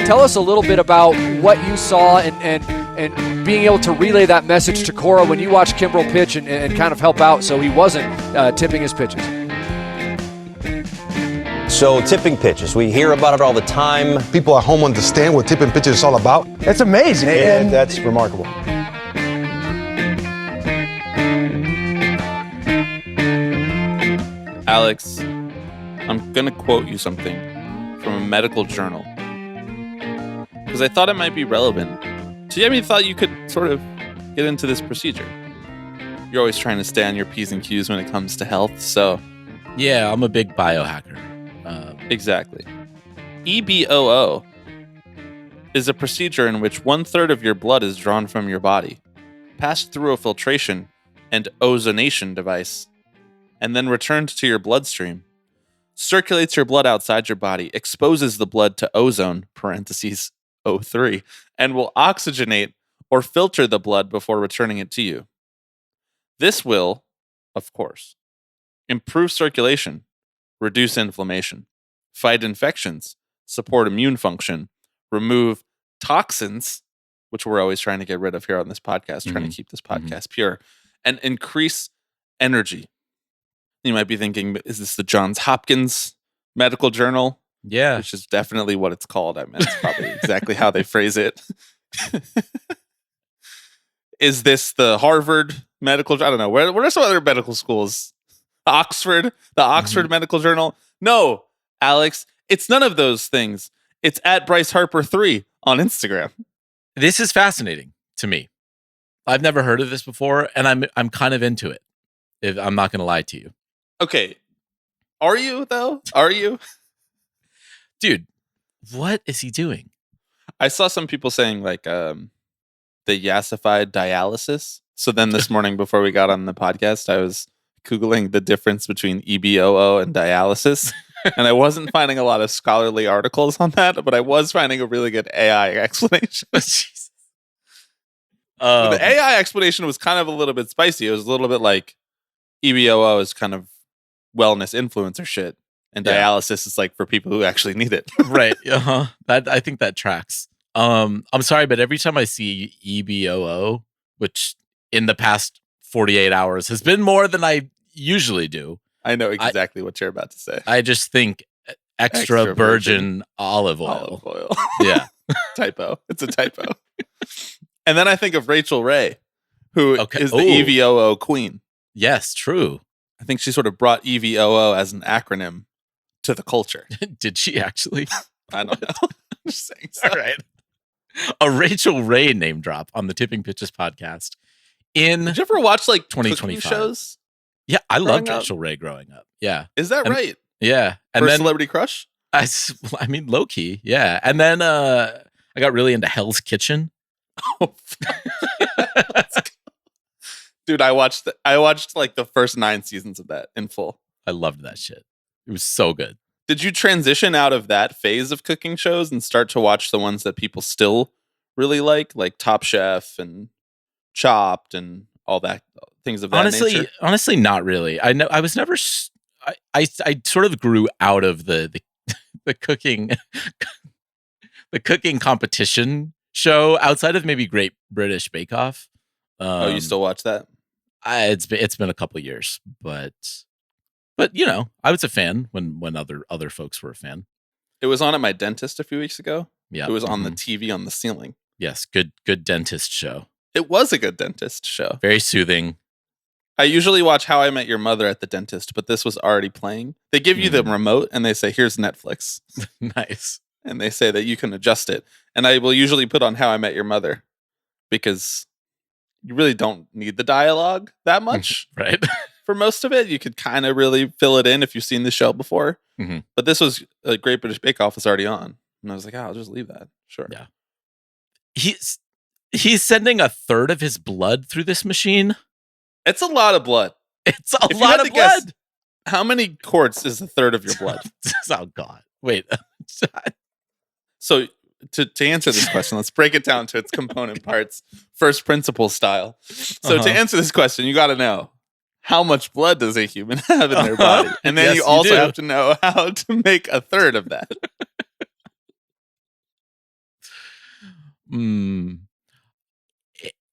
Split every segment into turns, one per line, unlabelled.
Tell us a little bit about what you saw and being able to relay that message to Cora when you watched Kimbrel pitch and kind of help out so he wasn't tipping his pitches.
So tipping pitches, we hear about it all the time.
People at home understand what tipping pitches is all about.
It's amazing.
And that's remarkable.
Alex, I'm going to quote you something from a medical journal because I thought it might be relevant. So I thought you could sort of get into this procedure. You're always trying to stay on your P's and Q's when it comes to health, so...
Yeah, I'm a big biohacker.
Exactly. EBOO is a procedure in which 1/3 of your blood is drawn from your body, passed through a filtration and ozonation device, and then returned to your bloodstream, circulates your blood outside your body, exposes the blood to ozone, parentheses, O3, and will oxygenate or filter the blood before returning it to you. This will, of course, improve circulation, reduce inflammation, fight infections, support immune function, remove toxins, which we're always trying to get rid of here on this podcast, trying to keep this podcast pure, and increase energy. You might be thinking, is this the Johns Hopkins Medical Journal?
Yeah.
Which is definitely what it's called. I mean, it's probably exactly how they phrase it. Is this the Harvard Medical Journal? I don't know. What are some other medical schools? The Oxford Medical Journal? No, Alex, it's none of those things. It's at Bryce Harper 3 on Instagram.
This is fascinating to me. I've never heard of this before, and I'm kind of into it. If I'm not going to lie to you.
Okay. Are you, though? Are you?
Dude, what is he doing?
I saw some people saying, like, the yassified dialysis. So then this morning before we got on the podcast, I was Googling the difference between EBOO and dialysis. And I wasn't finding a lot of scholarly articles on that, but I was finding a really good AI explanation.
Jesus.
The AI explanation was kind of a little bit spicy. It was a little bit like EBOO is kind of wellness influencer shit, and dialysis is like for people who actually need it.
Right. That I think that tracks. I'm sorry, but every time I see EBOO, which in the past 48 hours has been more than I usually do.
I know exactly what you're about to say.
I just think extra virgin olive oil. Yeah.
Typo. It's a typo. And then I think of Rachel Ray, who is the EVOO queen.
Yes, true.
I think she sort of brought EVOO as an acronym to the culture.
Did she actually?
I don't know. I'm just saying so.
All right. A Rachel Ray name drop on the Tipping Pitches podcast.
Did you ever watch like
2025
shows?
Yeah, I loved Rachel Ray growing up. Yeah.
Is that right?
Yeah. And
For
then
Celebrity Crush?
I mean, low key. Yeah. And then I got really into Hell's Kitchen.
Oh, dude, I watched like the first 9 seasons of that in full.
I loved that shit. It was so good.
Did you transition out of that phase of cooking shows and start to watch the ones that people still really like Top Chef and Chopped and all that things of that nature?
Honestly, not really. I was never. I sort of grew out of the cooking the cooking competition show outside of maybe Great British Bake Off.
You still watch that?
It's been a couple years, but you know, I was a fan when other folks were a fan.
It was on at my dentist a few weeks ago.
Yeah,
it was on the TV on the ceiling.
Yes, good dentist show.
It was a good dentist show.
Very soothing.
I usually watch How I Met Your Mother at the dentist, but this was already playing. They give you the remote and they say, "Here's Netflix."
Nice.
And they say that you can adjust it. And I will usually put on How I Met Your Mother because you really don't need the dialogue that much.
Right.
For most of it, you could kind of really fill it in if you've seen the show before.
Mm-hmm.
But this was Great British Bake Off was already on. And I was like, I'll just leave that. Sure.
Yeah. He's sending 1/3 of his blood through this machine.
It's a lot of blood.
It's a lot of blood.
How many quarts is 1/3 of your blood?
Oh God. Wait.
So to answer this question, let's break it down to its component parts, first principle style. So to answer this question, you got to know, how much blood does a human have in their body? And then
Yes,
you also
do.
have to know how to make a third of that.
Mm.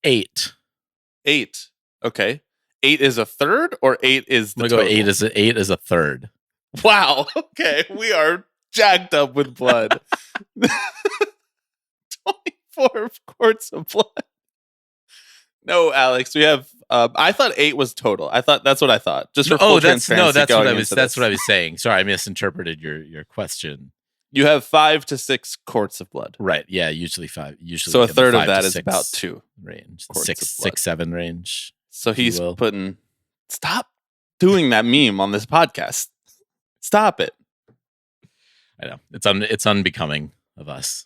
8.
8. Okay. 8 is a third, or 8 is the
I'm gonna go
total?
8 is a third.
Wow. Okay. We are jacked up with blood. 24 quarts of blood. No, Alex, we have. I thought 8 was total. I thought that's what I thought. Just for full transparency.
That's
going
what I was.
into
That's
this.
what I was saying. Sorry, I misinterpreted your question.
You have 5 to 6 quarts of blood.
Right? Yeah, usually 5. Usually,
So a
in the
third of
5 to
that is
6
about 2
range,
quarts
6,
of blood.
6, 7 range.
So
if you
he's
will.
putting. Stop doing that meme on this podcast. Stop it.
I know it's unbecoming of us.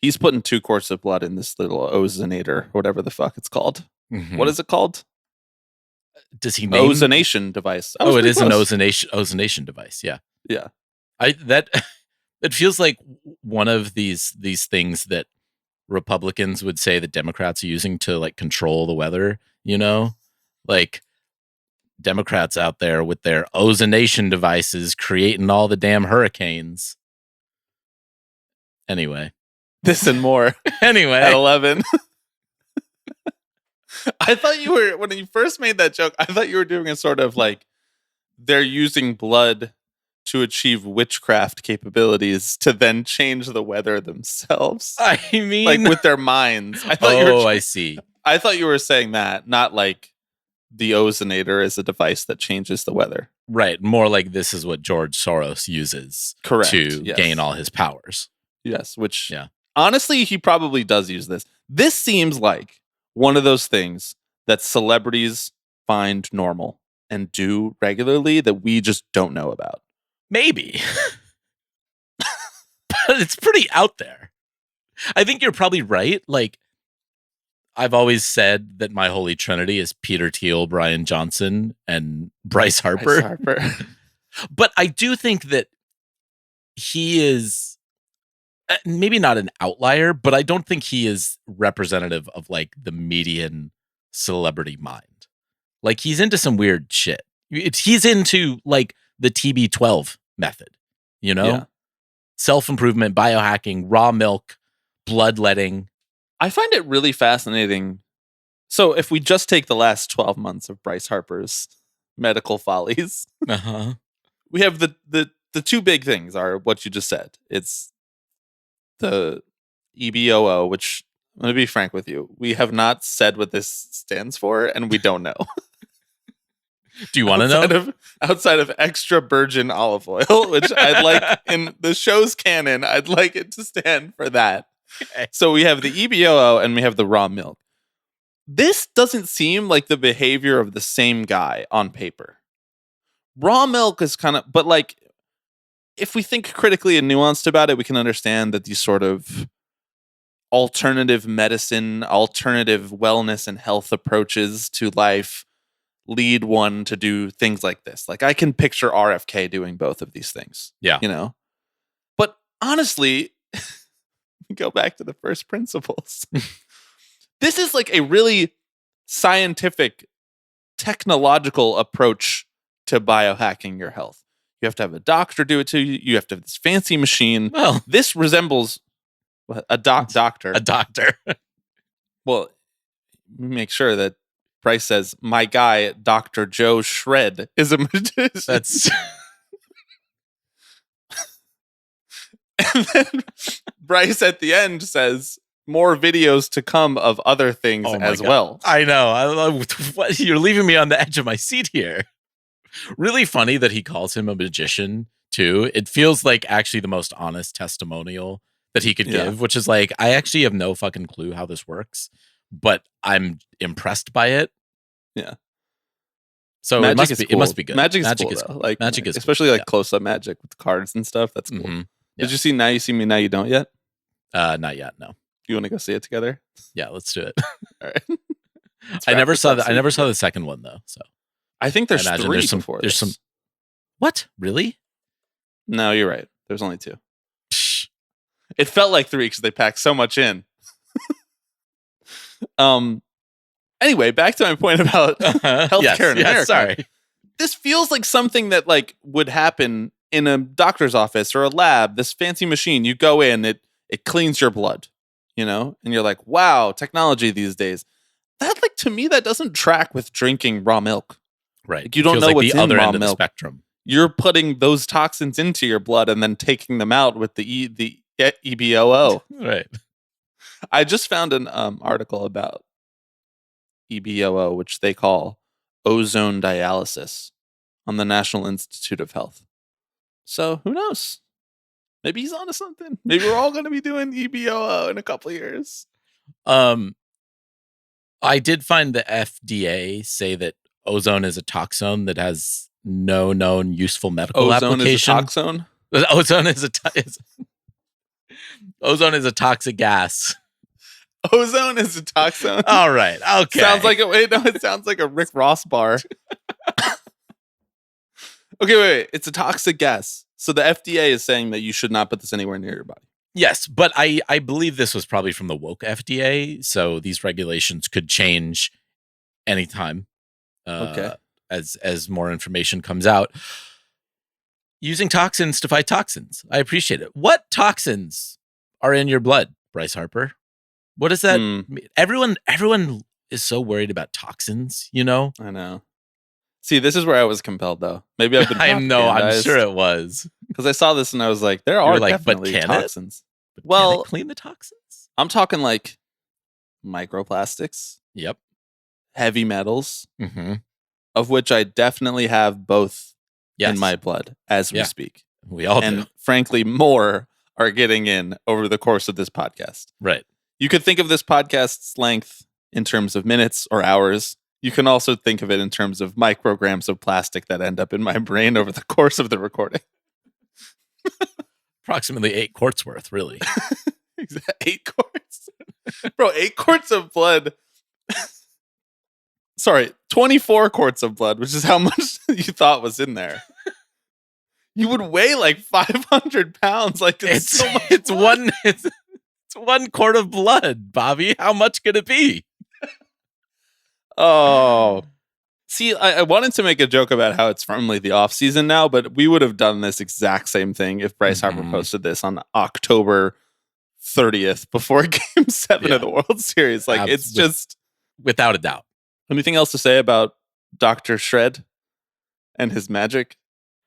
He's putting 2 quarts of blood in this little ozonator, whatever the fuck it's called.
Mhm.
What is it called?
Does he name
Ozonation device.
Oh, it is an ozonation device. Yeah.
Yeah.
It feels like one of these things that Republicans would say that Democrats are using to like control the weather, you know? Like Democrats out there with their ozonation devices creating all the damn hurricanes. Anyway.
This and more
Anyway.
at 11. I thought you were, when you first made that joke, I thought you were doing a sort of like, they're using blood to achieve witchcraft capabilities to then change the weather themselves.
I mean,
Like with their minds. I thought
I see.
I thought you were saying that, not like the ozonator is a device that changes the weather.
Right. More like this is what George Soros uses
Correct.
to
Yes.
gain all his powers.
Yes, which
Yeah.
honestly, he probably does use this. This seems like one of those things that celebrities find normal and do regularly that we just don't know about.
Maybe. But it's pretty out there. I think you're probably right. Like, I've always said that my holy trinity is Peter Thiel, Brian Johnson, and Bryce Harper.
Bryce Harper.
But I do think that he is maybe not an outlier, but I don't think he is representative of like the median celebrity mind. Like he's into some weird shit. He's into like the TB12 method, you know?
Yeah.
Self-improvement, biohacking, raw milk, bloodletting.
I find it really fascinating. So if we just take the last 12 months of Bryce Harper's medical follies,
Uh-huh.
we have the two big things are what you just said. It's the EBOO, which I'm going to be frank with you. We have not said what this stands for, and we don't know.
Do you want to know?
Outside of extra virgin olive oil, which I'd like in the show's canon, I'd like it to stand for that.
Okay.
So we have the EBOO and we have the raw milk. This doesn't seem like the behavior of the same guy on paper. Raw milk is kind of, but like, if we think critically and nuanced about it, we can understand that these sort of alternative medicine, alternative wellness and health approaches to life lead one to do things like this. Like I can picture RFK doing both of these things.
Yeah.
You know? But honestly, go back to the first principles. This is like a really scientific, technological approach to biohacking your health. You have to have a doctor do it to you. You have to have this fancy machine.
Well,
This resembles a doctor.
a doctor.
Well, make sure that Bryce says, my guy, Dr. Joe Shred, is a magician.
That's
And then Bryce at the end says, more videos to come of other things
Oh my
as
God.
well.
I know. You're leaving me on the edge of my seat here. Really funny that he calls him a magician too. It feels like actually the most honest testimonial that he could
Yeah.
give, which is like, I actually have no fucking clue how this works, but I'm impressed by it.
Yeah.
So
Magic
it must be good.
Magic is
Magic
cool,
is
though.
cool.
Like
Magic is
especially
cool.
like close-up magic with cards and stuff. That's cool.
Mhm.
Did
Yeah.
you see Now You See Me, Now You Don't yet?
Not yet. No.
You want to go see it together?
Yeah, let's do it.
All right.
I never saw I never saw the second one though. So
I think there's
I imagine
3
there's some.
before
There's
this.
some. What? Really?
No, you're right. There's only 2.
Psh.
It felt like 3 because they packed so much in. Anyway, back to my point about healthcare in America.
Sorry.
This feels like something that like would happen in a doctor's office or a lab. This fancy machine, you go in, it cleans your blood, and you're like, wow, technology these days. That, like, to me, that doesn't track with drinking raw milk.
Right.
Like, you don't
Feels
know
like
what's
the
in
other
raw
end of the
milk.
spectrum.
You're putting those toxins into your blood and then taking them out with the EBOO.
Right.
I just found an article about EBOO, which they call ozone dialysis, on the National Institute of Health. So who knows? Maybe he's onto something. Maybe we're all going to be doing EBOO in a couple of years.
I did find the FDA say that ozone is a toxone that has no known useful medical application.
Ozone is a toxone?
Ozone is a toxic gas.
Ozone is a toxone?
All right. Okay.
It sounds like a Rick Ross bar. Okay, wait. It's a toxic gas. So the FDA is saying that you should not put this anywhere near your body.
Yes, but I believe this was probably from the woke FDA, so these regulations could change anytime.
Okay.
As more information comes out. Using toxins to fight toxins. I appreciate it. What toxins are in your blood, Bryce Harper? What does that mean? Everyone is so worried about toxins,
I know. See, this is where I was compelled, though. Maybe I've been
I know, I'm
propagandized.
sure it was.
Because I saw this and I was like, there are definitely toxins.
Can it clean the toxins?
I'm talking like microplastics.
Yep.
Heavy metals,
Mm-hmm.
of which I definitely have both
Yes.
in my blood as we speak.
We all
And
do.
frankly, more are getting in over the course of this podcast.
Right.
You could think of this podcast's length in terms of minutes or hours. You can also think of it in terms of micrograms of plastic that end up in my brain over the course of the recording.
Approximately 8 quarts worth, really.
8 quarts? Bro, 8 quarts of blood. Sorry, 24 quarts of blood, which is how much you thought was in there. You would weigh like 500 pounds. Like it's so much blood.
It's 1 quart of blood, Bobby. How much could it be?
Oh. See, I wanted to make a joke about how it's firmly the off season now, but we would have done this exact same thing if Bryce Harper posted this on October 30th before Game 7 of the World Series. Like, it's just...
Without a doubt.
Anything else to say about Dr. Shred and his magic?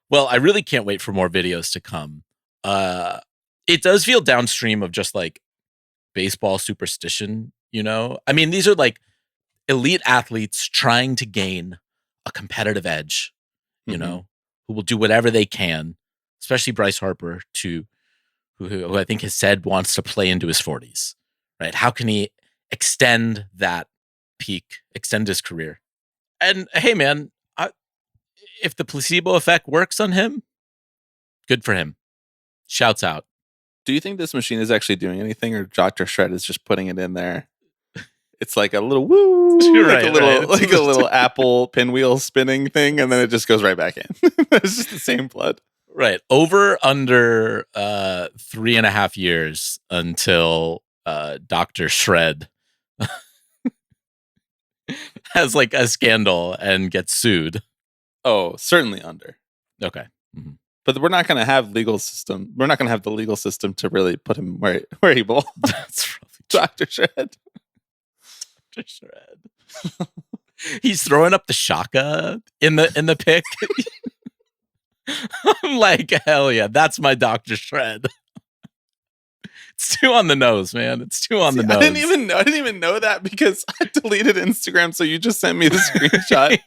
Well, I really can't wait for more videos to come. It does feel downstream of just like baseball superstition, I mean, these are like elite athletes trying to gain a competitive edge, who will do whatever they can, especially Bryce Harper, who I think has said wants to play into his 40s, right? How can he extend that peak, extend his career? And hey, man, if the placebo effect works on him, good for him. Shouts out.
Do you think this machine is actually doing anything, or Dr. Shred is just putting it in there? It's like a little woo,
right,
like a little Apple pinwheel spinning thing, and then it just goes right back in. It's just the same blood.
Right. Over under 3.5 years until Dr. Shred has like a scandal and gets sued.
Oh, certainly under.
Okay. Mm-hmm.
But we're not going to have legal system. We're not going to have the legal system to really put him where he belongs.
That's probably
Dr. Shred.
Dr. Shred. He's throwing up the shaka in the pic. I'm like, hell yeah, that's my Dr. Shred. It's too on the nose, man. It's too on the nose.
I didn't even know that because I deleted Instagram. So you just sent me the screenshot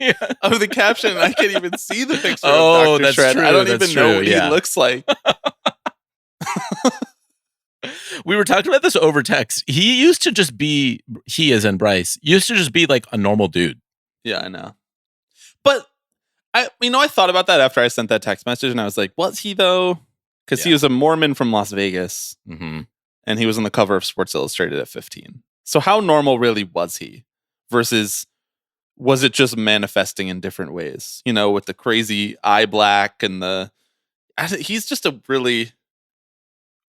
of the caption, and I can't even see the picture of Dr.
That's
Shred.
true.
I don't even know what he looks like.
We were talking about this over text. He used to just be, he as in Bryce, used to just be like a normal dude.
Yeah, I know. But I thought about that after I sent that text message, and I was like, was he though? Because he was a Mormon from Las Vegas.
Mm-hmm.
And he was on the cover of Sports Illustrated at 15. So how normal really was he? Versus, was it just manifesting in different ways? With the crazy eye black and he's just a really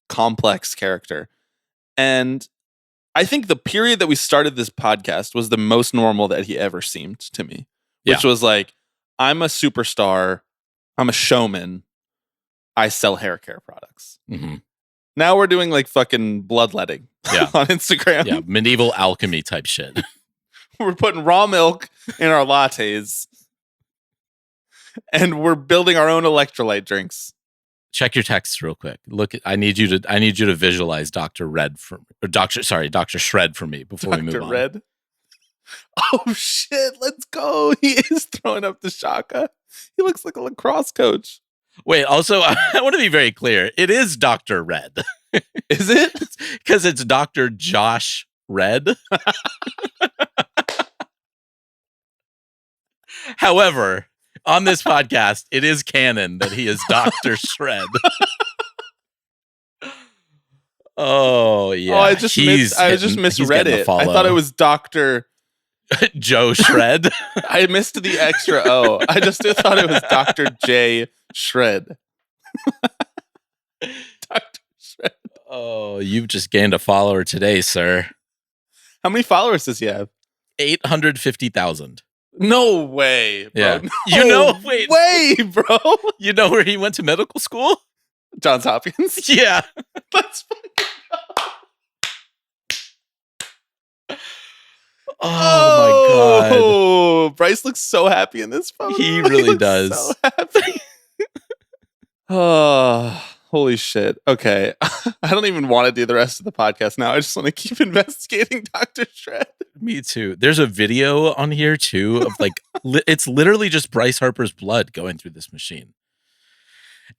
complex character. And I think the period that we started this podcast was the most normal that he ever seemed to me, which was like, I'm a superstar, I'm a showman, I sell hair care products.
Mm-hmm.
Now we're doing like fucking bloodletting on Instagram.
Yeah, medieval alchemy type shit.
We're putting raw milk in our lattes, and we're building our own electrolyte drinks.
Check your texts real quick. Look, I need you to visualize Dr. Shred for me before we move on.
Dr. Red. Oh shit, let's go. He is throwing up the shaka. He looks like a lacrosse coach.
Wait, also, I want to be very clear. It is Dr. Red.
Is it?
Because it's Dr. Josh Red. However, on this podcast, it is canon that he is Dr. Shred. Oh, yeah.
Oh, I just misread it. I thought it was Dr.
Joe Shred.
I missed the extra O. I just thought it was Dr. J Shred. Dr. Shred.
Oh, you've just gained a follower today, sir.
How many followers does he have?
850,000.
No way, bro.
Yeah.
No way, bro.
You know where he went to medical school?
Johns Hopkins.
Yeah.
Let's fucking go.
Oh my god.
Bryce looks so happy in this photo.
He really
looks
does.
So happy. Oh, holy shit. Okay. I don't even want to do the rest of the podcast now. I just want to keep investigating Dr. Shred.
Me too. There's a video on here too of like it's literally just Bryce Harper's blood going through this machine.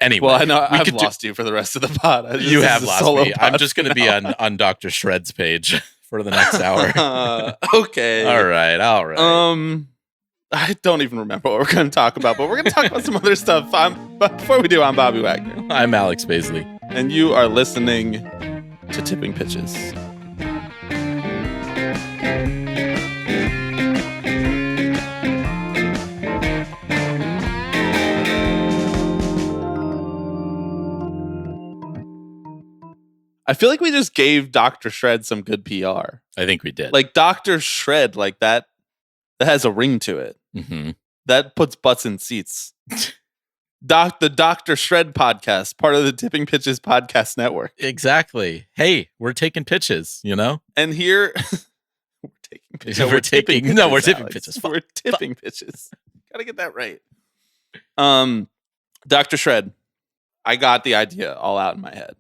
Anyway,
well, I know I've lost you for the rest of the pod.
You have lost me. I'm just going to be on Dr. Shred's page for the next hour.
Okay.
All right.
I don't even remember what we're going to talk about, but we're going to talk about some other stuff. But before we do, I'm Bobby Wagner.
I'm Alex Baisley.
And you are listening to Tipping Pitches. I feel like we just gave Dr. Shred some good PR.
I think we did.
Like Dr. Shred, like that has a ring to it.
Mm-hmm.
That puts butts in seats. The Dr. Shred podcast, part of the Tipping Pitches podcast network.
Exactly. Hey, we're taking pitches, you know?
And here we're taking pitches.
We're tipping pitches.
We're tipping pitches. Gotta get that right. Dr. Shred, I got the idea all out in my head.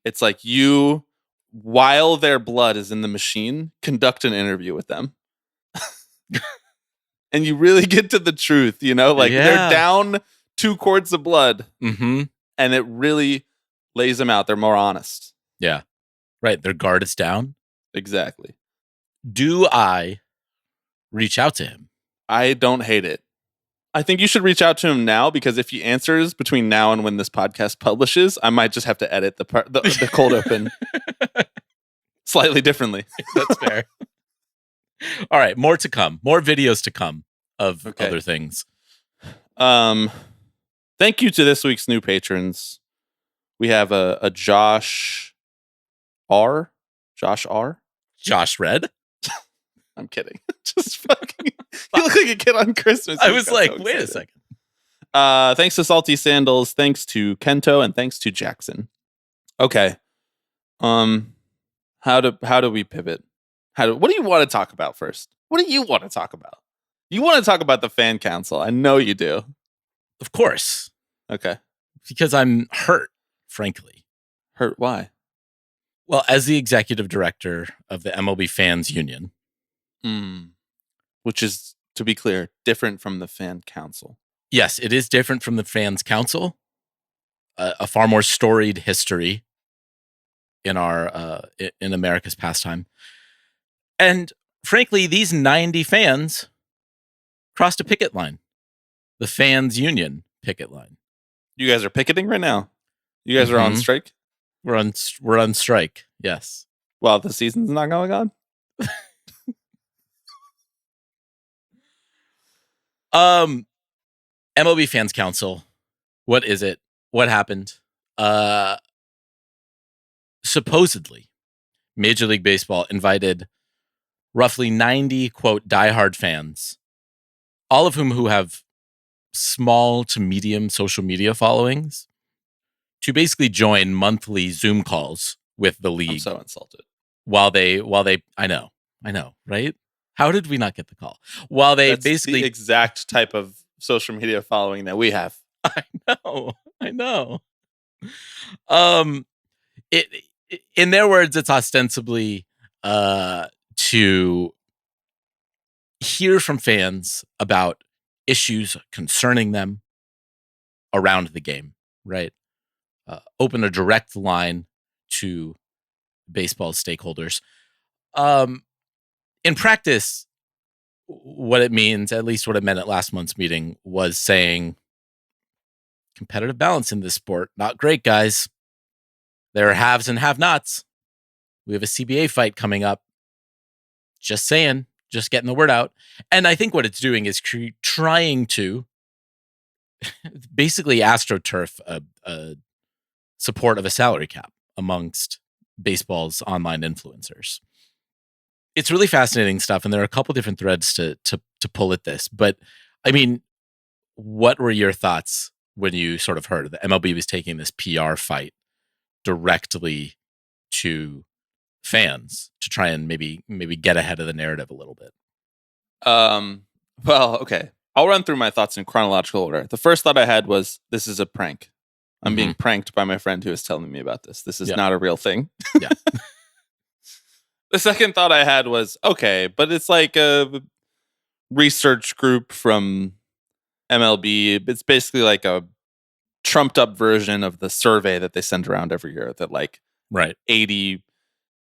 It's like you, while their blood is in the machine, conduct an interview with them. And you really get to the truth, you know? Like they're down 2 quarts of blood.
Mm-hmm.
And it really lays them out. They're more honest.
Yeah. Right. Their guard is down.
Exactly.
Do I reach out to him?
I don't hate it. I think you should reach out to him now, because if he answers between now and when this podcast publishes, I might just have to edit the cold open slightly differently.
That's fair. All right, more to come. More videos to come of other things.
Thank you to this week's new patrons. We have a Josh R. Josh
Red.
I'm kidding. Just fucking. You look like a kid on Christmas.
I was like, wait a second.
Thanks to Salty Sandals. Thanks to Kento, and thanks to Jackson. Okay. How do we pivot? What do you want to talk about first? What do you want to talk about? You want to talk about the fan council. I know you do.
Of course.
Okay.
Because I'm hurt, frankly.
Hurt? Why?
Well, as the executive director of the MLB Fans Union.
Which is, to be clear, different from the fan council.
Yes, it is different from the Fans Council. A far more storied history in America's pastime. And frankly, these 90 fans crossed a picket line. The Fans Union picket line.
You guys are picketing right now? You guys are on strike?
We're on strike, yes.
Well, the season's not going on?
MLB Fans Council. What is it? What happened? Supposedly, Major League Baseball invited roughly 90, quote, diehard fans, all of who have small to medium social media followings, to basically join monthly Zoom calls with the league.
I'm so insulted.
While they, I know, right? How did we not get the call? While they
That's
basically
the exact type of social media following that we have.
I know. In their words, it's ostensibly to hear from fans about issues concerning them around the game, right? Open a direct line to baseball stakeholders. In practice, what it means, at least what it meant at last month's meeting, was saying competitive balance in this sport, not great, guys. There are haves and have-nots. We have a CBA fight coming up. Just saying, just getting the word out. And I think what it's doing is trying to basically astroturf a support of a salary cap amongst baseball's online influencers. It's really fascinating stuff, and there are a couple different threads to pull at this. But I mean, what were your thoughts when you sort of heard that MLB was taking this PR fight directly to fans to try and maybe get ahead of the narrative a little bit?
Well, okay. I'll run through my thoughts in chronological order. The first thought I had was, this is a prank. I'm being pranked by my friend who is telling me about this. This is not a real thing.
Yeah.
The second thought I had was, okay, but it's like a research group from MLB. It's basically like a trumped up version of the survey that they send around every year that like 80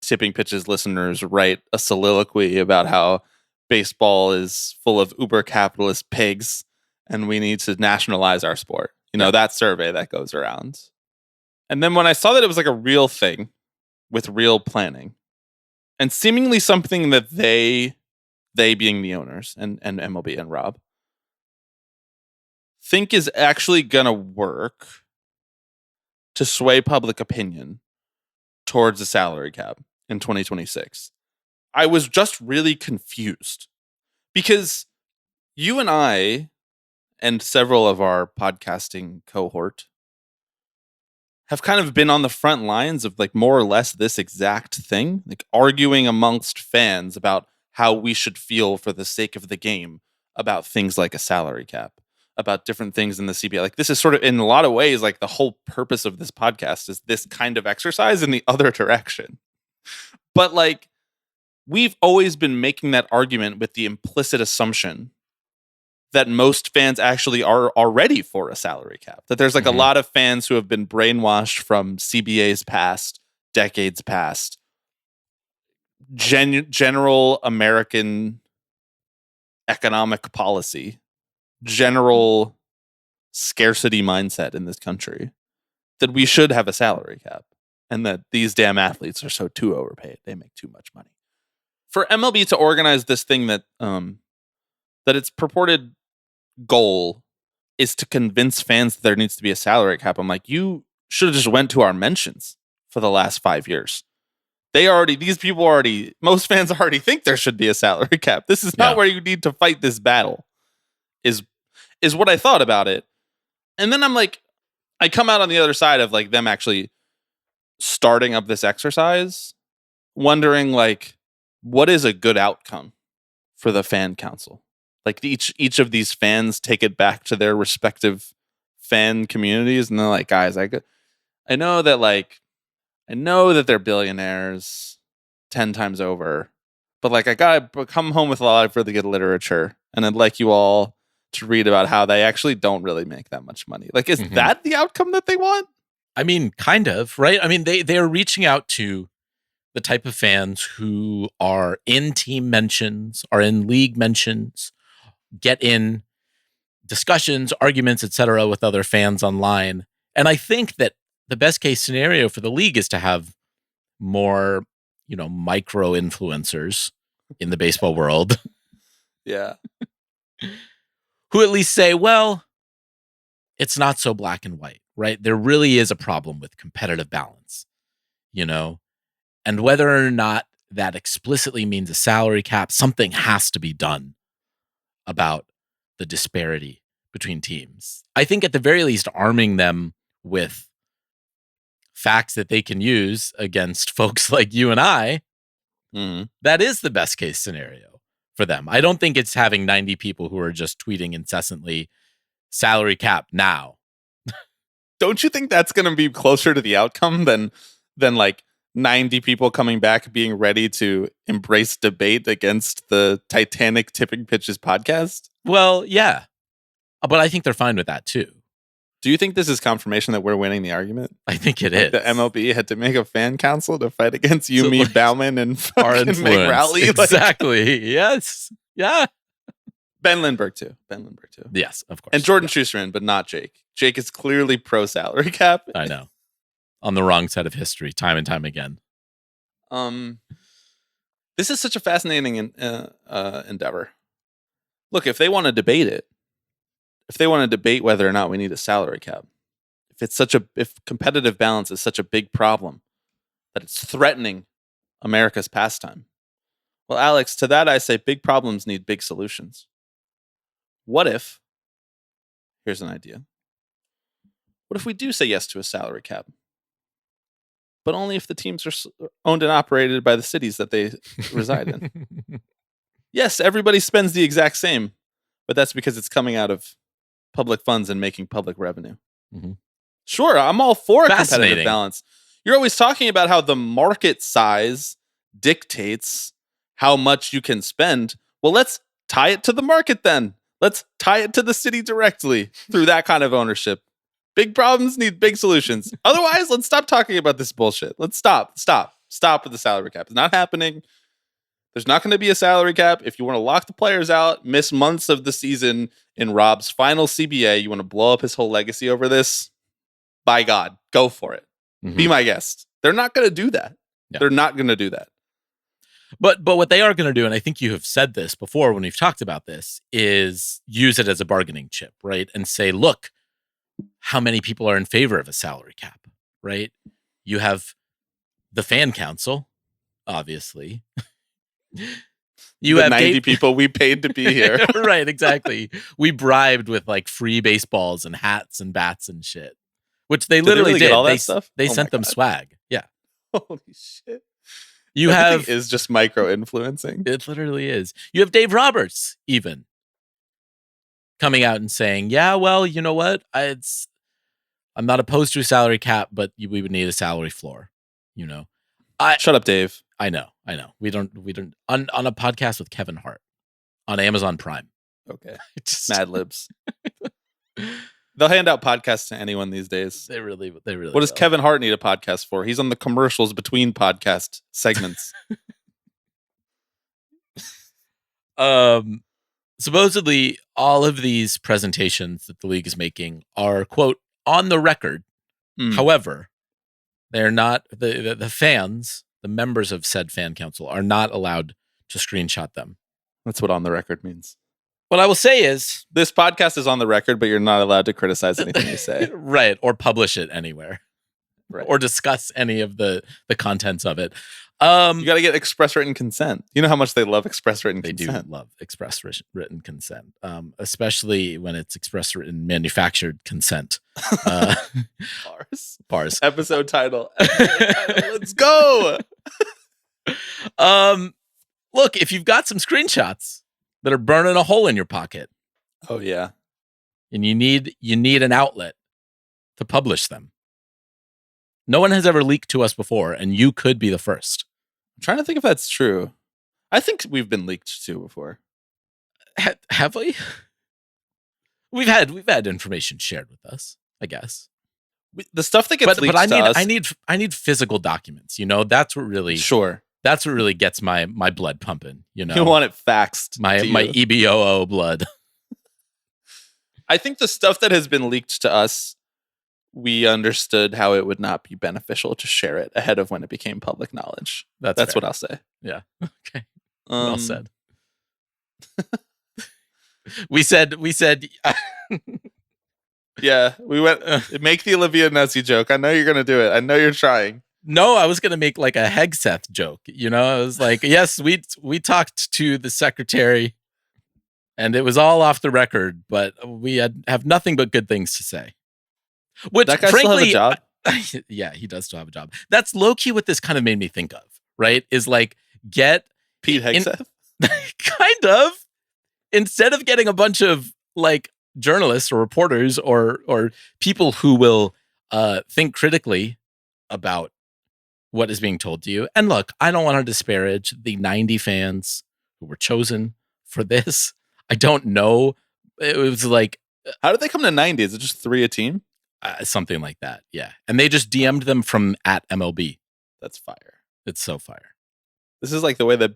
Tipping Pitches listeners write a soliloquy about how baseball is full of uber capitalist pigs and we need to nationalize our sport. You know, that survey that goes around. And then when I saw that it was like a real thing with real planning and seemingly something that they being the owners and MLB and Rob think is actually going to work to sway public opinion towards a salary cap in 2026. I was just really confused because you and I and several of our podcasting cohort have kind of been on the front lines of like more or less this exact thing, like arguing amongst fans about how we should feel for the sake of the game about things like a salary cap, about different things in the CBA. Like this is sort of in a lot of ways, like the whole purpose of this podcast is this kind of exercise in the other direction. But like, we've always been making that argument with the implicit assumption that most fans actually are already for a salary cap. That there's like a lot of fans who have been brainwashed from CBA's past, decades past, general American economic policy, general scarcity mindset in this country, that we should have a salary cap and that these damn athletes are so too overpaid. They make too much money. For MLB to organize this thing that its purported goal is to convince fans that there needs to be a salary cap, I'm like, you should have just went to our mentions for the last 5 years. Most fans already think there should be a salary cap. This is not where you need to fight this battle, is what I thought about it. And then I'm like, I come out on the other side of like them actually starting up this exercise, wondering like, what is a good outcome for the fan council? Like each of these fans take it back to their respective fan communities, and they're like, guys, I know that they're billionaires 10 times over, but like I gotta come home with a lot of really good literature, and I'd like you all to read about how they actually don't really make that much money. Like, is that the outcome that they want?
I mean, kind of, right? I mean, they're reaching out to the type of fans who are in team mentions, are in league mentions, get in discussions, arguments, etc., with other fans online. And I think that the best case scenario for the league is to have more, micro influencers in the baseball world.
Yeah.
Who at least say, well, it's not so black and white, right? There really is a problem with competitive balance, And whether or not that explicitly means a salary cap, something has to be done about the disparity between teams. I think at the very least, arming them with facts that they can use against folks like you and I, that is the best case scenario for them. I don't think it's having 90 people who are just tweeting incessantly, salary cap now.
Don't you think that's going to be closer to the outcome than like 90 people coming back being ready to embrace debate against the Titanic Tipping Pitches podcast?
Well, yeah. But I think they're fine with that too.
Do you think this is confirmation that we're winning the argument?
I think it is.
The MLB had to make a fan council to fight against Yumi Bauman and fucking Meg Rowley.
Exactly. Yes. Yeah.
Ben Lindbergh too.
Yes, of course.
And Jordan Schusterman, but not Jake. Jake is clearly pro salary cap.
I know. On the wrong side of history, time and time again.
This is such a fascinating endeavor. Look, if they want to debate it, if they want to debate whether or not we need a salary cap, if competitive balance is such a big problem that it's threatening America's pastime, well, Alex, to that I say big problems need big solutions. What if, here's an idea, what if we do say yes to a salary cap, but only if the teams are owned and operated by the cities that they reside in? Yes, everybody spends the exact same, but that's because it's coming out of public funds and making public revenue.
Mm-hmm.
Sure, I'm all for a competitive balance. You're always talking about how the market size dictates how much you can spend. Well, let's tie it to the market then. Let's tie it to the city directly through that kind of ownership. Big problems need big solutions. Otherwise, let's stop talking about this bullshit. Let's stop with the salary cap. It's not happening. There's not going to be a salary cap. If you want to lock the players out, miss months of the season in Rob's final CBA, you want to blow up his whole legacy over this, by God, go for it. Mm-hmm. Be my guest. They're not going to do that. Yeah. They're not going to do that.
But what they are going to do, and I think you have said this before when we've talked about this, is use it as a bargaining chip, right? And say, look, how many people are in favor of a salary cap, right? You have the fan council, obviously. You have
90 people we paid to be here.
Right, exactly. We bribed with like free baseballs and hats and bats and shit, which they literally did.
All that stuff?
They sent them swag. Yeah.
Holy shit.
Everything
is just micro influencing.
It literally is. You have Dave Roberts even coming out and saying, yeah, well, you know what? I'm not opposed to a salary cap, but we would need a salary floor. You know,
shut up, Dave.
I know. We don't on a podcast with Kevin Hart on Amazon Prime.
Okay. Mad Libs. They'll hand out podcasts to anyone these days.
They really.
What does Kevin Hart need a podcast for? He's on the commercials between podcast segments.
Supposedly, all of these presentations that the league is making are, quote, on the record. However, they're not the fans. The members of said fan council are not allowed to screenshot them.
That's what on the record means.
What I will say is,
this podcast is on the record, but you're not allowed to criticize anything you say.
Right. Or publish it anywhere.
Right.
Or discuss any of the contents of it.
You got to get express written consent. You know how much they love express written consent.
They do love express written consent, especially when it's express written manufactured consent. Bars.
Episode title. Let's go.
Look, if you've got some screenshots that are burning a hole in your pocket.
Oh yeah.
And you need an outlet to publish them. No one has ever leaked to us before, and you could be the first.
I'm trying to think if that's true. I think we've been leaked to before.
Have we? We've had information shared with us, I guess.
The stuff that gets leaked to us.
I need physical documents. You know, that's what really That's what really gets my blood pumping. You know,
you want it faxed.
My EBOO blood.
I think the stuff that has been leaked to us, we understood how it would not be beneficial to share it ahead of when it became public knowledge. That's what I'll say.
Yeah. Okay. Well said. We said.
Yeah, we went. Make the Olivia Nuzzi joke. I know you're gonna do it. I know you're trying.
No, I was gonna make like a Hegseth joke. I was like, yes, we talked to the secretary, and it was all off the record, but we have nothing but good things to say. Which,
That guy
frankly,
still have a job?
yeah, he does still have a job. That's low key what this kind of made me think of. Right? Is like get
Pete Hegseth?
kind of, instead of getting a bunch of like journalists or reporters or people who will think critically about what is being told to you. And look, I don't want to disparage the 90 fans who were chosen for this. I don't know. It was like,
How did they come to 90? Is it just 3 a team?
something like that. Yeah. And they just DM'd them from at MLB.
That's fire.
It's so fire.
This is like the way that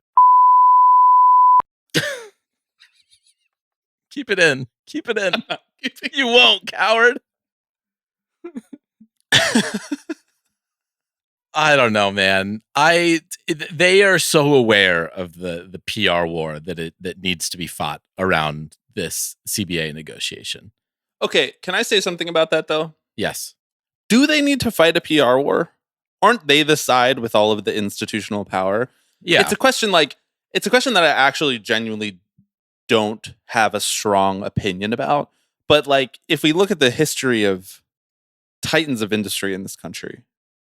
Keep it in. Keep it in. You won't, coward. I don't know, man. They are so aware of the PR war that needs to be fought around this CBA negotiation.
Okay, can I say something about that though?
Yes.
Do they need to fight a PR war? Aren't they the side with all of the institutional power?
Yeah.
It's a question that I actually genuinely don't have a strong opinion about. But like, if we look at the history of titans of industry in this country,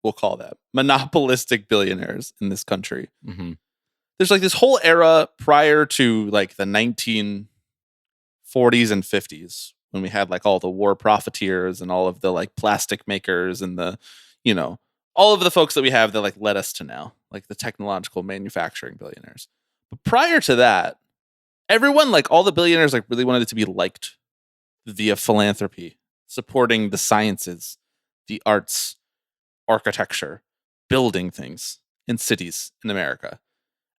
we'll call that monopolistic billionaires in this country.
Mm-hmm.
There's like this whole era prior to like the 1940s and 50s when we had like all the war profiteers and all of the like plastic makers and the, all of the folks that we have that like led us to now, like the technological manufacturing billionaires. But prior to that, everyone, like all the billionaires, like really wanted it to be liked via philanthropy, supporting the sciences, the arts, architecture, building things in cities in America.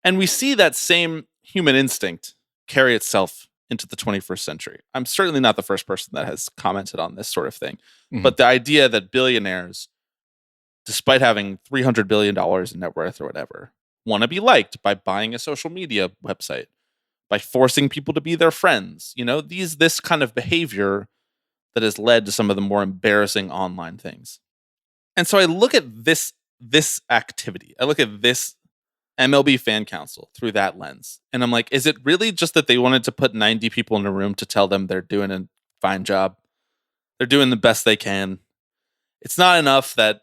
And we see that same human instinct carry itself into the 21st century. I'm certainly not the first person that has commented on this sort of thing.
Mm-hmm.
But the idea that billionaires, despite having $300 billion in net worth or whatever, want to be liked by buying a social media website, by forcing people to be their friends, this kind of behavior that has led to some of the more embarrassing online things. And so I look at this activity. I look at this MLB fan council through that lens. And I'm like, is it really just that they wanted to put 90 people in a room to tell them they're doing a fine job? They're doing the best they can. It's not enough that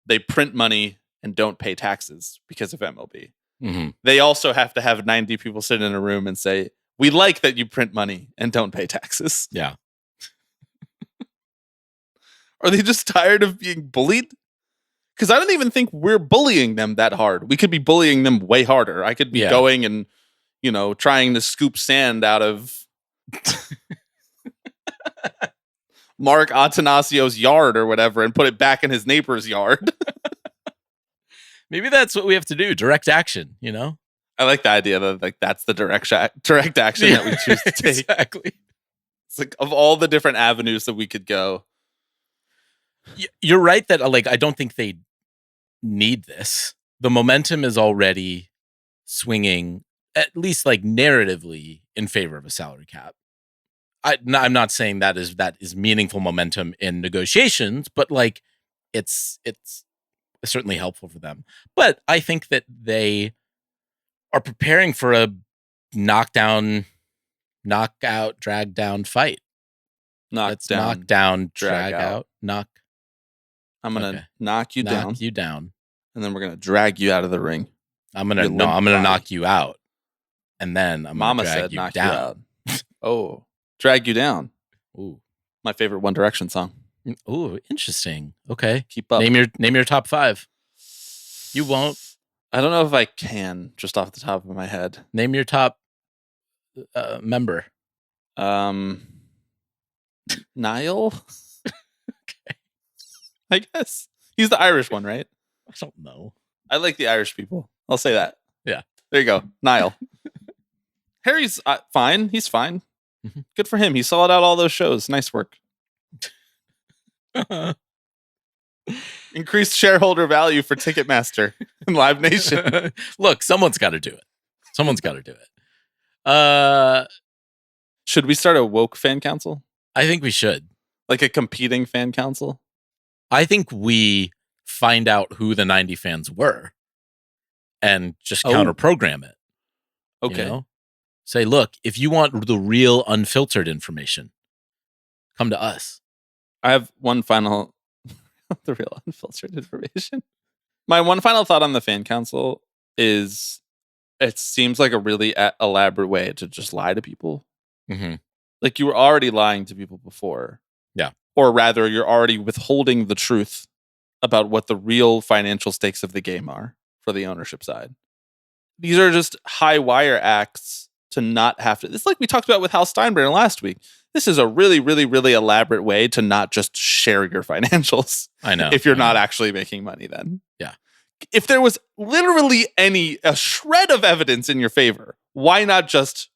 they print money and don't pay taxes because of MLB.
Mm-hmm.
They also have to have 90 people sit in a room and say, we like that you print money and don't pay taxes.
Yeah.
Are they just tired of being bullied? Because I don't even think we're bullying them that hard. We could be bullying them way harder. I could be going and, trying to scoop sand out of Mark Atanasio's yard or whatever and put it back in his neighbor's yard.
Maybe that's what we have to do. Direct action,
I like the idea that like that's the direct action that we choose to take.
Exactly.
It's like of all the different avenues that we could go.
You're right that like I don't think they need this. The momentum is already swinging, at least like narratively, in favor of a salary cap. I'm not saying that is meaningful momentum in negotiations, but like it's certainly helpful for them. But I think that they are preparing for a knockout, drag down fight. Knock down, drag out, knock.
I'm gonna knock you down, and then we're gonna drag you out of the ring.
I'm gonna knock you out, and then
Mama
gonna drag
said
you
knock
down.
you out. Oh, drag you down.
Ooh,
my favorite One Direction song.
Ooh, interesting. Okay,
keep up.
Name your top 5. You won't.
I don't know if I can just off the top of my head.
Name your top member.
Niall. Okay. I guess he's the Irish one, right?
I don't know.
I like the Irish people. I'll say that.
Yeah.
There you go. Niall. Harry's fine. He's fine.
Mm-hmm.
Good for him. He sold out all those shows. Nice work. Increased shareholder value for Ticketmaster and Live Nation.
Look, someone's got to do it.
Should we start a woke fan council?
I think we should.
Like a competing fan council?
I think we find out who the 90 fans were and just
Oh.
counter program it.
Okay.
You know? Say, look, if you want the real unfiltered information, come to us.
I have one final, the real unfiltered information. My one final thought on the fan council is it seems like a really elaborate way to just lie to people.
Mm-hmm.
Like you were already lying to people before.
Yeah.
Or rather, you're already withholding the truth about what the real financial stakes of the game are for the ownership side. These are just high wire acts to not have to. It's like we talked about with Hal Steinbrenner last week. This is a really, really, really elaborate way to not just share your financials.
I know.
If you're not actually making money, then.
Yeah.
If there was literally a shred of evidence in your favor, why not just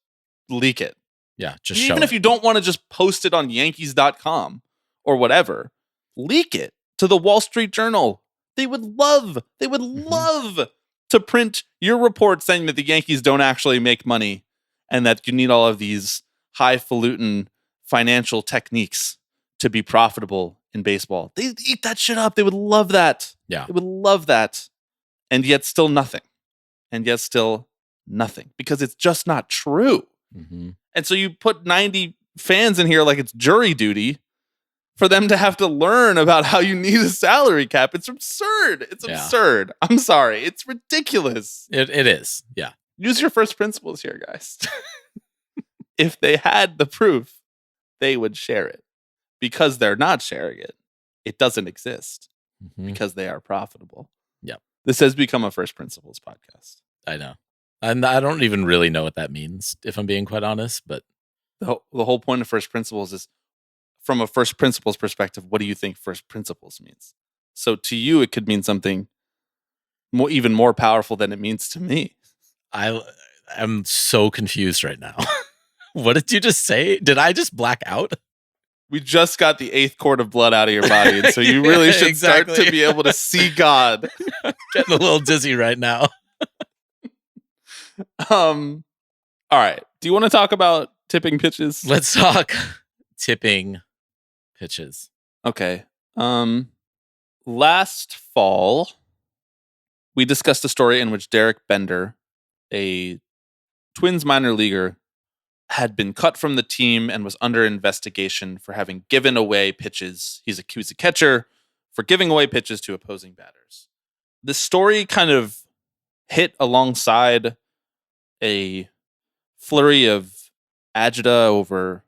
leak it?
Yeah, just
Even
show
if
it.
you don't want to just post it on Yankees.com or whatever, leak it to the Wall Street Journal. They would love to print your report saying that the Yankees don't actually make money and that you need all of these highfalutin financial techniques to be profitable in baseball. They'd eat that shit up. They would love that.
Yeah.
They would love that. And yet still nothing. And yet still nothing. Because it's just not true.
Mm-hmm.
And so you put 90 fans in here like it's jury duty for them to have to learn about how you need a salary cap. It's absurd. It's absurd. I'm sorry. It's ridiculous.
It is. Yeah.
Use your first principles here, guys. If they had the proof, they would share it. Because they're not sharing it, it doesn't exist.
Mm-hmm.
Because they are profitable.
Yep.
This has become a first principles podcast.
I know. And I don't even really know what that means, if I'm being quite honest. But
The whole point of first principles is, from a first principles perspective, what do you think first principles means? So to you, it could mean something even more powerful than it means to me.
I'm so confused right now. What did you just say? Did I just black out?
We just got the 8th cord of blood out of your body, and so you really should start
Exactly.
to be able to see God.
Getting a little dizzy right now.
All right. Do you want to talk about tipping pitches?
Let's talk tipping pitches.
Okay. Last fall, we discussed a story in which Derek Bender, a Twins minor leaguer, had been cut from the team and was under investigation for having given away pitches. He's accused a catcher for giving away pitches to opposing batters. This story kind of hit alongside a flurry of agita over,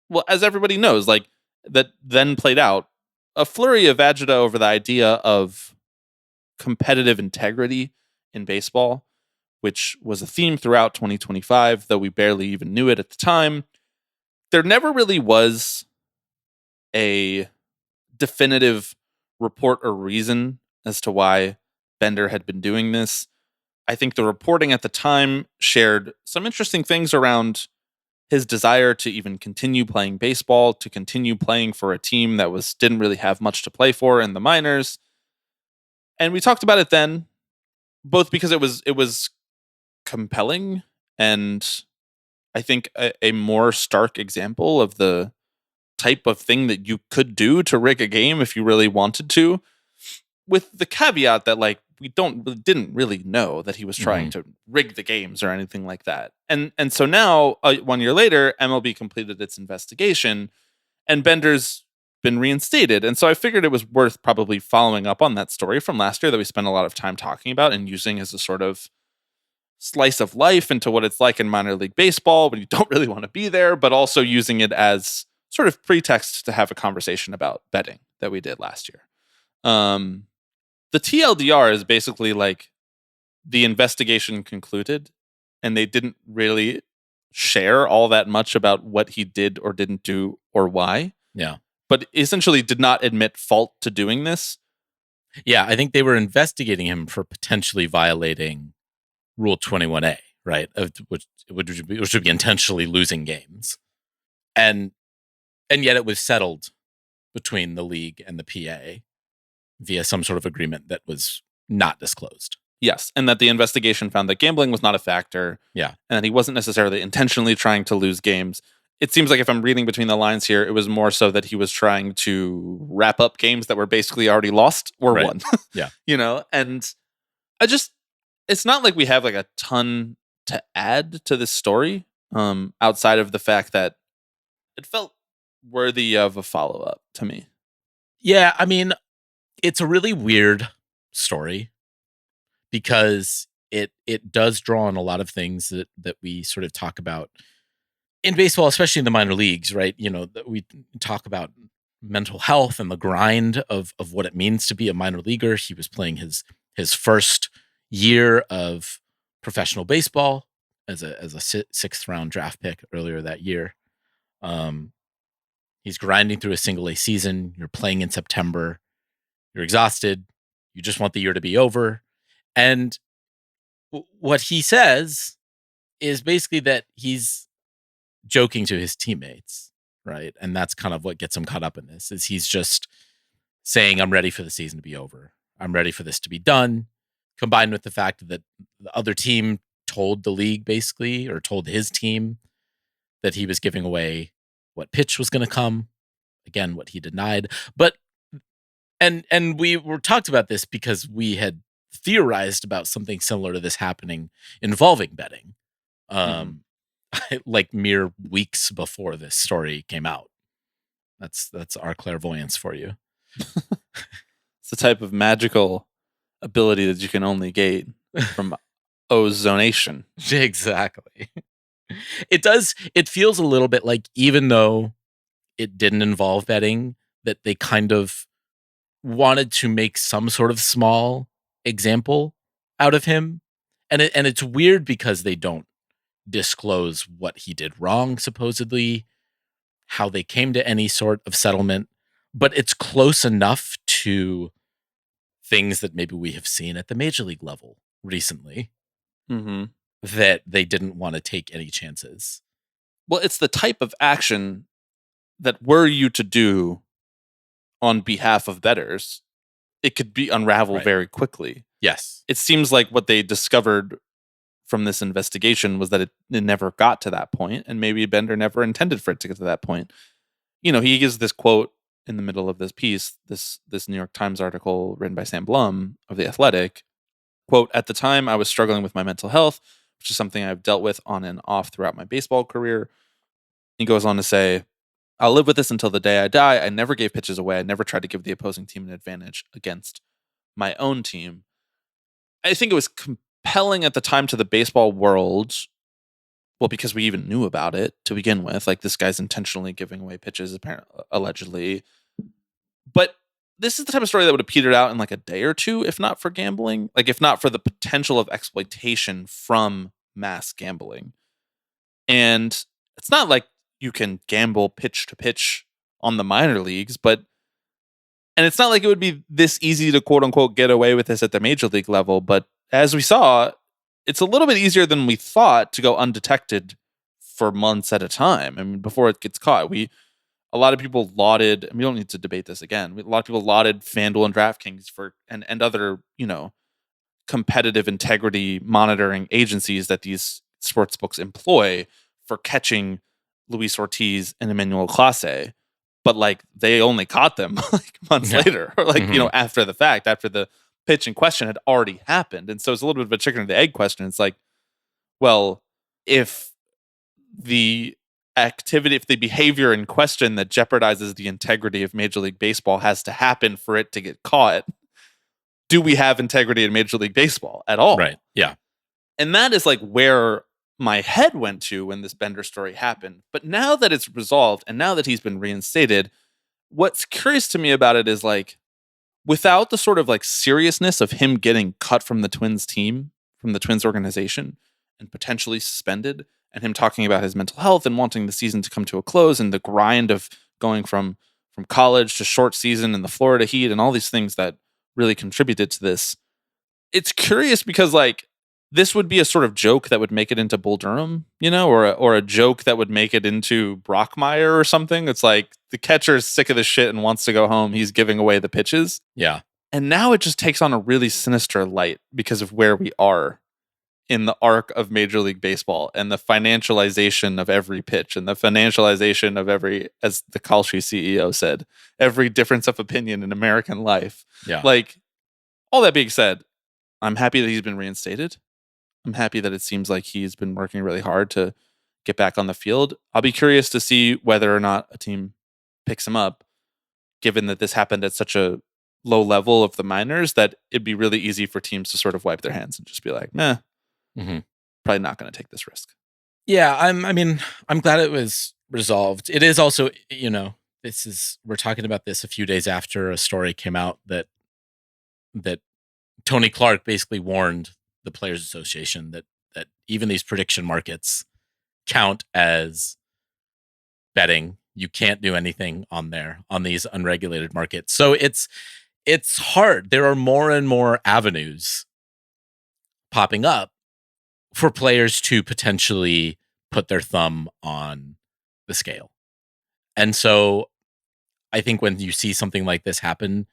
well, as everybody knows, like that then played out, a flurry of agita over the idea of competitive integrity in baseball, which was a theme throughout 2025, though we barely even knew it at the time. There never really was a definitive report or reason as to why Bender had been doing this. I think the reporting at the time shared some interesting things around his desire to even continue playing baseball, to continue playing for a team that didn't really have much to play for in the minors. And we talked about it then, both because it was compelling and I think a more stark example of the type of thing that you could do to rig a game if you really wanted to, with the caveat that like we didn't really know that he was trying to rig the games or anything like that. And so now 1 year later, MLB completed its investigation and Bender's been reinstated. And so I figured it was worth probably following up on that story from last year that we spent a lot of time talking about and using as a sort of slice of life into what it's like in minor league baseball when you don't really want to be there, but also using it as sort of pretext to have a conversation about betting that we did last year. The TLDR is basically like the investigation concluded and they didn't really share all that much about what he did or didn't do or why.
Yeah.
But essentially did not admit fault to doing this.
Yeah, I think they were investigating him for potentially violating Rule 21A, right? Which would be intentionally losing games. And yet it was settled between the league and the PA via some sort of agreement that was not disclosed.
Yes, and that the investigation found that gambling was not a factor.
Yeah.
And that he wasn't necessarily intentionally trying to lose games. it seems like if I'm reading between the lines here, it was more so that he was trying to wrap up games that were basically already lost or
Right.
won.
Yeah.
And it's not like we have like a ton to add to this story, outside of the fact that it felt worthy of a follow-up to me.
Yeah, I mean, it's a really weird story because it does draw on a lot of things that we sort of talk about in baseball, especially in the minor leagues, right? That we talk about mental health and the grind of what it means to be a minor leaguer. He was playing his first year of professional baseball as a sixth round draft pick earlier that year. He's grinding through a single A season. You're playing in September. You're exhausted. You just want the year to be over. And what he says is basically that he's joking to his teammates, right? And that's kind of what gets him caught up in this, is he's just saying, I'm ready for the season to be over. I'm ready for this to be done, combined with the fact that the other team told the league basically, or told his team, that he was giving away what pitch was going to come. Again, what he denied. But and we were talked about this because we had theorized about something similar to this happening involving betting. Like mere weeks before this story came out. That's our clairvoyance for you.
It's the type of magical ability that you can only gain from ozonation.
Exactly. It feels a little bit like, even though it didn't involve betting, that they kind of wanted to make some sort of small example out of him. And it's weird because they don't disclose what he did wrong, supposedly, how they came to any sort of settlement, but it's close enough to things that maybe we have seen at the major league level recently, that they didn't want to take any chances.
Well, it's the type of action that were you to do on behalf of bettors, it could be unraveled very quickly.
Yes.
It seems like what they discovered from this investigation was that it never got to that point, and maybe Bender never intended for it to get to that point. He gives this quote in the middle of this piece, this New York Times article written by Sam Blum of The Athletic. Quote, "At the time, I was struggling with my mental health, which is something I've dealt with on and off throughout my baseball career." He goes on to say, "I'll live with this until the day I die. I never gave pitches away. I never tried to give the opposing team an advantage against my own team." I think it was compelling at the time to the baseball world, well, because we even knew about it to begin with. Like, this guy's intentionally giving away pitches, apparently, allegedly. But this is the type of story that would have petered out in like a day or two, if not for gambling, like if not for the potential of exploitation from mass gambling. And it's not like you can gamble pitch to pitch on the minor leagues, and it's not like it would be this easy to quote unquote get away with this at the major league level. But as we saw, it's a little bit easier than we thought to go undetected for months at a time. I mean, before it gets caught, a lot of people lauded, and we don't need to debate this again. A lot of people lauded FanDuel and DraftKings and other, competitive integrity monitoring agencies that these sports books employ for catching Luis Ortiz and Emmanuel Clase. But like, they only caught them like months later, or like, after the fact, after the pitch in question had already happened. And so it's a little bit of a chicken or the egg question. It's like, well, if the behavior in question that jeopardizes the integrity of Major League Baseball has to happen for it to get caught, do we have integrity in Major League Baseball at all?
Right. Yeah.
And that is like where my head went to when this Bender story happened. But now that it's resolved and now that he's been reinstated, what's curious to me about it is like, without the sort of like seriousness of him getting cut from the Twins team, from the Twins organization, and potentially suspended, and him talking about his mental health and wanting the season to come to a close, and the grind of going from college to short season and the Florida Heat and all these things that really contributed to this. It's curious because like, this would be a sort of joke that would make it into Bull Durham, or a joke that would make it into Brockmire or something. It's like the catcher is sick of the shit and wants to go home. He's giving away the pitches.
Yeah.
And now it just takes on a really sinister light because of where we are in the arc of Major League Baseball and the financialization of every pitch and the financialization of every, as the Kalshi CEO said, every difference of opinion in American life.
Yeah.
Like, all that being said, I'm happy that he's been reinstated. I'm happy that it seems like he's been working really hard to get back on the field. I'll be curious to see whether or not a team picks him up, given that this happened at such a low level of the minors, that it'd be really easy for teams to sort of wipe their hands and just be like, meh, probably not going to take this risk.
Yeah, I'm glad it was resolved. It is also, we're talking about this a few days after a story came out that Tony Clark basically warned the Players Association that even these prediction markets count as betting. You can't do anything on these unregulated markets. So it's hard. There are more and more avenues popping up for players to potentially put their thumb on the scale. And so I think when you see something like this happen,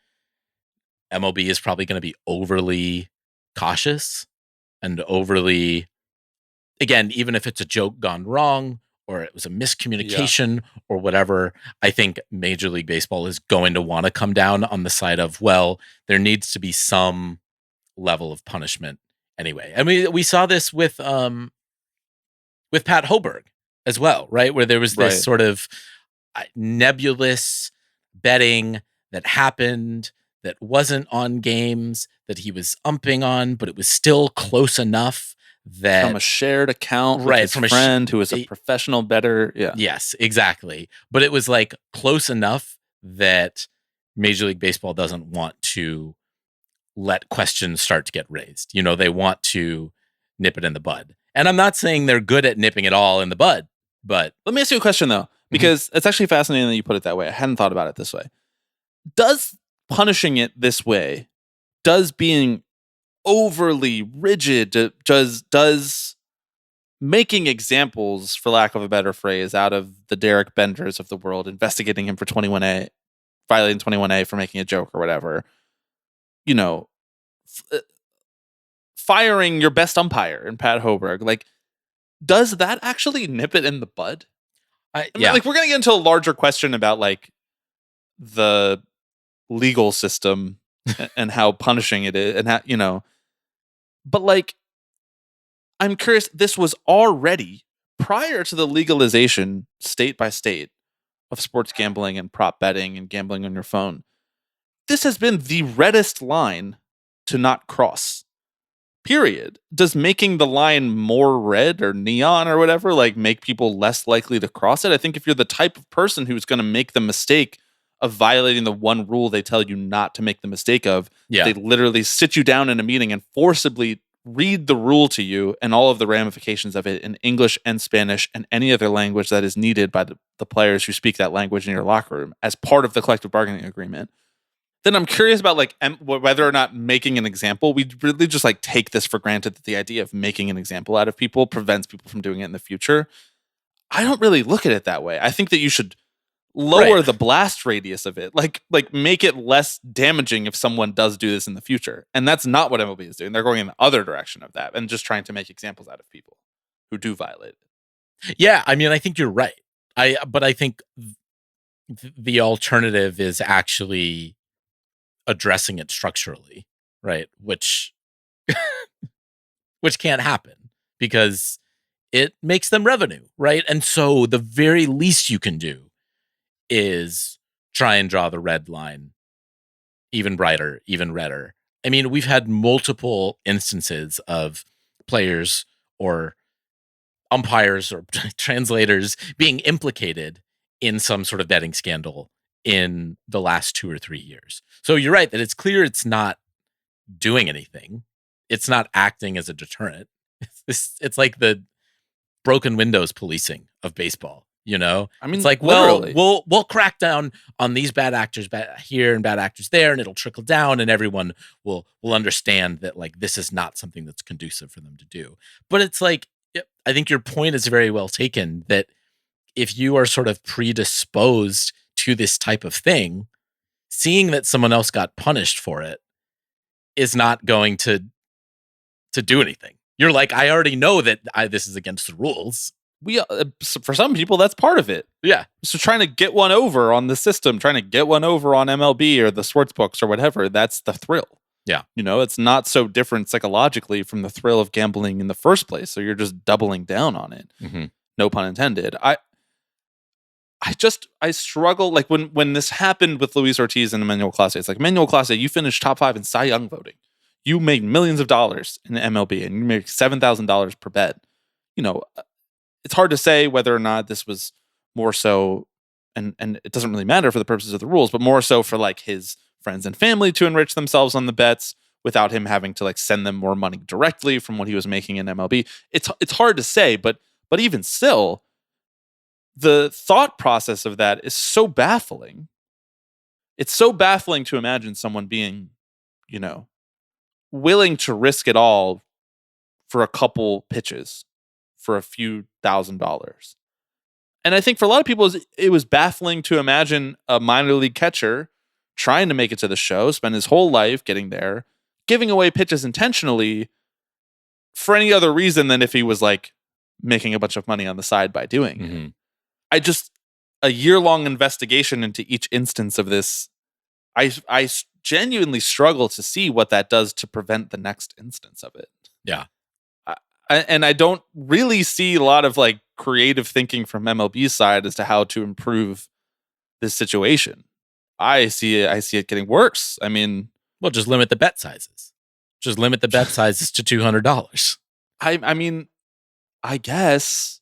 MLB is probably going to be overly cautious and overly, again, even if it's a joke gone wrong or it was a miscommunication or whatever, I think Major League Baseball is going to want to come down on the side of, well, there needs to be some level of punishment anyway. I mean, we saw this with Pat Hoberg as well, right? Where there was this sort of nebulous betting that happened that wasn't on games that he was umping on, but it was still close enough that
from a shared account with his friend who was a professional bettor. Yeah.
Yes, exactly. But it was like close enough that Major League Baseball doesn't want to let questions start to get raised. They want to nip it in the bud. And I'm not saying they're good at nipping it all in the bud, but
let me ask you a question though, because it's actually fascinating that you put it that way. I hadn't thought about it this way. Does punishing it this way, does being overly rigid, does making examples, for lack of a better phrase, out of the Derek Benders of the world, investigating him for 21A, violating 21A for making a joke or whatever, firing your best umpire in Pat Hoberg, like, does that actually nip it in the bud? I mean, like, we're going to get into a larger question about like the legal system and how punishing it is and how, but like, I'm curious, this was already prior to the legalization state by state of sports gambling and prop betting and gambling on your phone. This has been the reddest line to not cross. Period. Does making the line more red or neon or whatever, like, make people less likely to cross it? I think if you're the type of person who's going to make the mistake of violating the one rule they tell you not to make the mistake of, they literally sit you down in a meeting and forcibly read the rule to you and all of the ramifications of it in English and Spanish and any other language that is needed by the players who speak that language in your locker room as part of the collective bargaining agreement. Then I'm curious about like whether or not making an example, we really just like take this for granted that the idea of making an example out of people prevents people from doing it in the future. I don't really look at it that way. I think that you should lower the blast radius of it, like make it less damaging if someone does do this in the future. And that's not what MLB is doing. They're going in the other direction of that and just trying to make examples out of people who do violate it.
Yeah, I mean, I think you're right. But I think the alternative is actually addressing it structurally, right? Which can't happen because it makes them revenue, right? And so the very least you can do is try and draw the red line even brighter, even redder. I mean, we've had multiple instances of players or umpires or translators being implicated in some sort of betting scandal in the last 2 or 3 years. So you're right that it's clear it's not doing anything. It's not acting as a deterrent. It's like the broken windows policing of baseball. I mean, it's like, literally. well, we'll crack down on these bad actors here and bad actors there, and it'll trickle down, and everyone will understand that like this is not something that's conducive for them to do. But it's like, I think your point is very well taken that if you are sort of predisposed to this type of thing, seeing that someone else got punished for it is not going to do anything. You're like, I already know that this is against the rules.
For some people, that's part of it.
Yeah.
So trying to get one over on the system, trying to get one over on MLB or the sports books or whatever, that's the thrill.
Yeah.
It's not so different psychologically from the thrill of gambling in the first place. So you're just doubling down on it.
Mm-hmm.
No pun intended. I struggle, like when this happened with Luis Ortiz and Emmanuel Clase. It's like, Emmanuel Clase, you finished top 5 in Cy Young voting. You make millions of dollars in the MLB and you make $7,000 per bet. It's hard to say whether or not this was more so, and it doesn't really matter for the purposes of the rules, but more so for like his friends and family to enrich themselves on the bets without him having to like send them more money directly from what he was making in MLB. It's hard to say, but even still, the thought process of that is so baffling. It's so baffling to imagine someone being, willing to risk it all for a couple pitches for a few $1,000s. And I think for a lot of people, it was baffling to imagine a minor league catcher trying to make it to the show, spend his whole life getting there, giving away pitches intentionally for any other reason than if he was like making a bunch of money on the side by doing it. A year-long investigation into each instance of this, I genuinely struggle to see what that does to prevent the next instance of it.
Yeah.
And I don't really see a lot of like creative thinking from MLB's side as to how to improve this situation. I see it getting worse. I mean,
well, just limit the bet sizes. Just limit the bet sizes to $200.
I mean, I guess,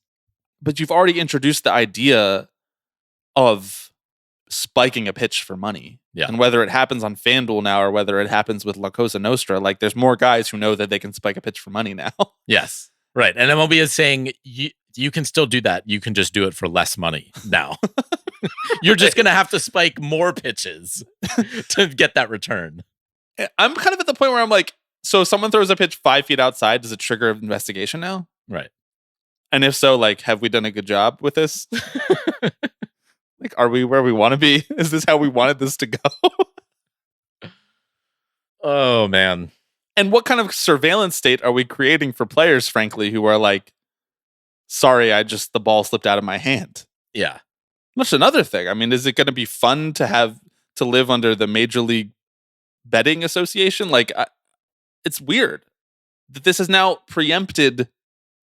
but you've already introduced the idea of spiking a pitch for money.
Yeah.
And whether it happens on FanDuel now or whether it happens with La Cosa Nostra, like there's more guys who know that they can spike a pitch for money now.
Yes. Right. And MLB is saying you can still do that. You can just do it for less money now. You're just going to have to spike more pitches to get that return.
I'm kind of at the point where I'm like, so if someone throws a pitch 5 feet outside, does it trigger an investigation now?
Right.
And if so, like, have we done a good job with this? Like, are we where we want to be? Is this how we wanted this to go?
Oh, man.
And what kind of surveillance state are we creating for players, frankly, who are like, sorry, the ball slipped out of my hand?
Yeah.
That's another thing. I mean, is it going to be fun to live under the Major League Betting Association? Like, it's weird that this has now preempted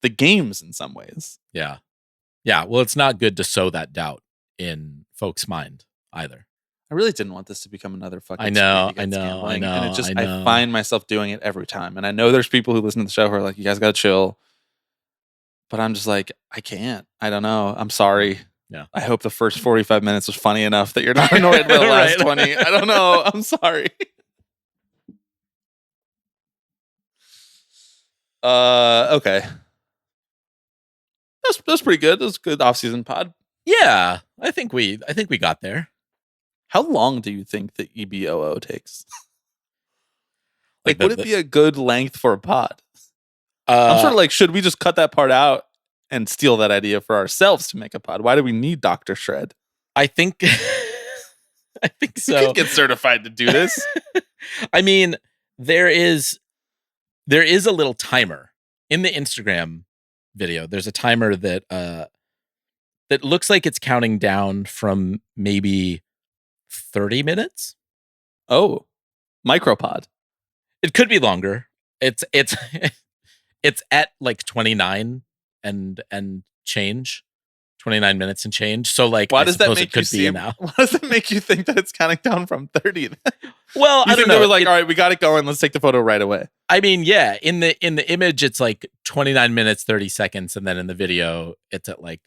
the games in some ways.
Yeah. Yeah. Well, it's not good to sow that doubt in folks' mind either.
I really didn't want this to become another fucking
I know.
And I find myself doing it every time. And I know there's people who listen to the show who are like, you guys got to chill. But I'm just like, I can't. I don't know. I'm sorry.
Yeah.
I hope the first 45 minutes was funny enough that you're not annoyed by the last 20. I don't know. I'm sorry. Okay. That's pretty good. That was a good off-season pod.
Yeah, I think we got there.
How long do you think the EBOO takes? Like,
Like
would it be a good length for a pod? I'm sort of like, should we just cut that part out and steal that idea for ourselves to make a pod? Why do we need Dr. Shred?
I think so.
You could get certified to do this.
I mean, there is a little timer in the Instagram video. There's a timer that looks like it's counting down from maybe 30 minutes.
Oh, micropod.
It could be longer. It's at like 29 and change. 29 minutes and change. So like,
why
I
does that
suppose
make
it could
you
be
seem,
now.
Why does that make you think that it's counting down from 30?
Well, I don't know.
They were like, all right, we got it going. Let's take the photo right away.
I mean, yeah, in the image, it's like 29 minutes, 30 seconds. And then in the video, it's at like